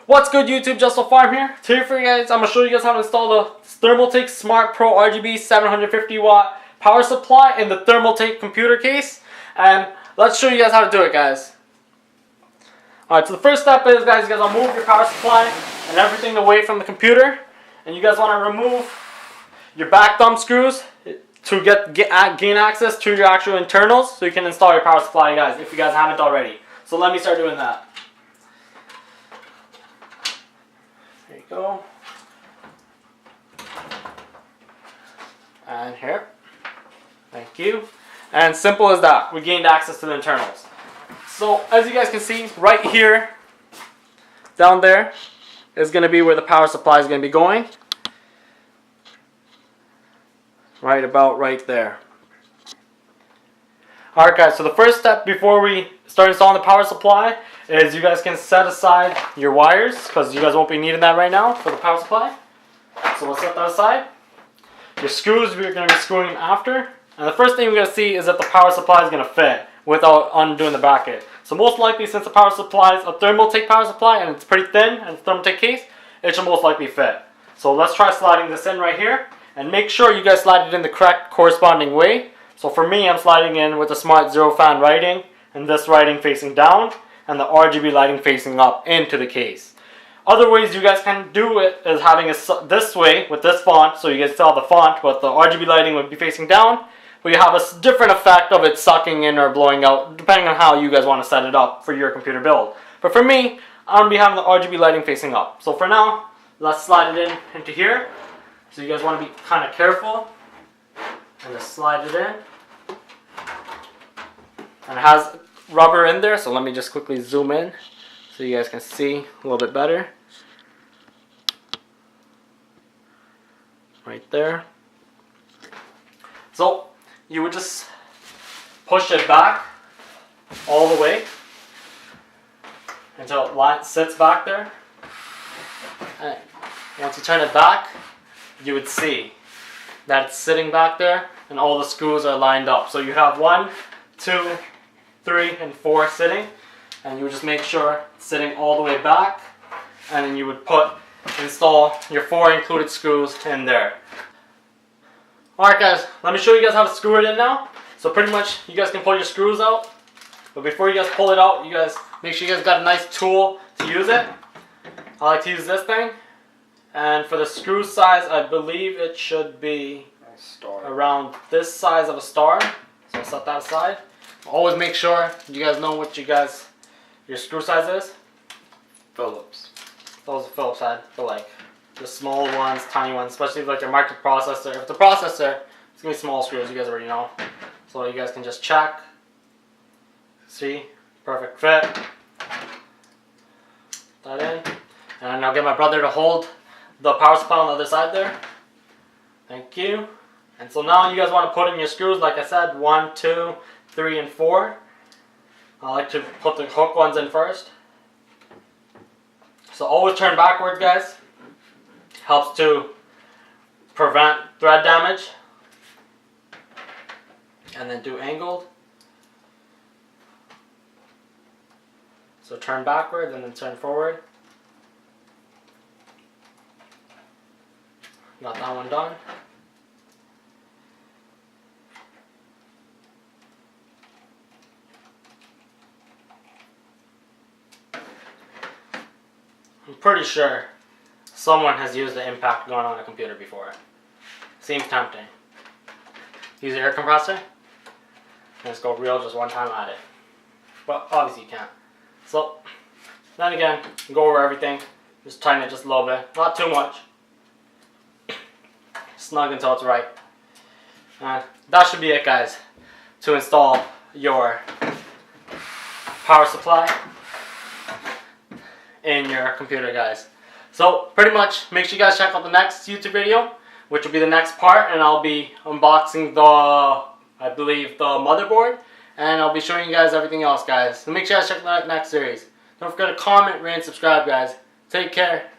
What's good, YouTube? Just a Farm here. Today for you guys, I'm going to show you guys how to install the Thermaltake Smart Pro RGB 750 watt power supply in the Thermaltake computer case. And let's show you guys how to do it, guys. Alright, so the first step is, guys, you guys want to move your power supply and everything away from the computer. And you guys want to remove your back thumb screws to gain access to your actual internals so you can install your power supply, guys, if you guys haven't already. So let me start doing that. There you go. And here. Thank you. And simple as that. We gained access to the internals. So as you guys can see, right here, down there, is going to be where the power supply is going to be going. Right about right there. Alright guys, so the first step before we start installing the power supply is you guys can set aside your wires, because you guys won't be needing that right now for the power supply. So we'll set that aside. Your screws, we're going to be screwing them after. And the first thing we're going to see is that the power supply is going to fit without undoing the bracket. So most likely, since the power supply is a Thermaltake power supply and it's pretty thin and it's a Thermaltake case, it should most likely fit. So let's try sliding this in right here. And make sure you guys slide it in the correct corresponding way. So for me, I'm sliding in with the Smart Zero fan writing, and this writing facing down, and the RGB lighting facing up into the case. Other ways you guys can do it is having it this way with this font, so you guys saw the font, but the RGB lighting would be facing down. But you have a different effect of it sucking in or blowing out, depending on how you guys want to set it up for your computer build. But for me, I'm going to be having the RGB lighting facing up. So for now, let's slide it in into here. So you guys want to be kind of careful and just slide it in. And it has rubber in there, so let me just quickly zoom in so you guys can see a little bit better. Right there. So you would just push it back all the way until it sits back there. And once you turn it back, you would see that it's sitting back there and all the screws are lined up. So you have 1, 2, 3, and 4 sitting, and you would just make sure it's sitting all the way back, and then you would install your 4 included screws in there. Alright guys, let me show you guys how to screw it in now. So pretty much you guys can pull your screws out, but before you guys pull it out, you guys make sure you guys got a nice tool to use it. I like to use this thing. And for the screw size, I believe it should be around this size of a star. So I'll set that aside. Always make sure you guys know what your screw size is. Phillips. Those are Phillips, I feel like. The small ones, tiny ones, especially like your microprocessor. If it's a processor, it's going to be small screws, you guys already know. So you guys can just check. See? Perfect fit. Put that in. And I'll get my brother to hold the power supply on the other side there. Thank you. And so now you guys want to put in your screws, like I said, 1, 2, 3, and 4. I like to put the hook ones in first. So always turn backwards, guys. Helps to prevent thread damage. And then do angled. So turn backwards and then turn forward. Got that one done. I'm pretty sure someone has used the impact gun on a computer before. Seems tempting. Use the air compressor and just go real just one time at it. But obviously you can't. So then again, go over everything. Just tighten it just a little bit. Not too much. Snug until it's right. And that should be it, guys, to install your power supply in your computer, guys. So pretty much make sure you guys check out the next YouTube video, which will be the next part, and I'll be unboxing I believe the motherboard, and I'll be showing you guys everything else, guys. So make sure you guys check out the next series. Don't forget to comment, rate, and subscribe, guys. Take care.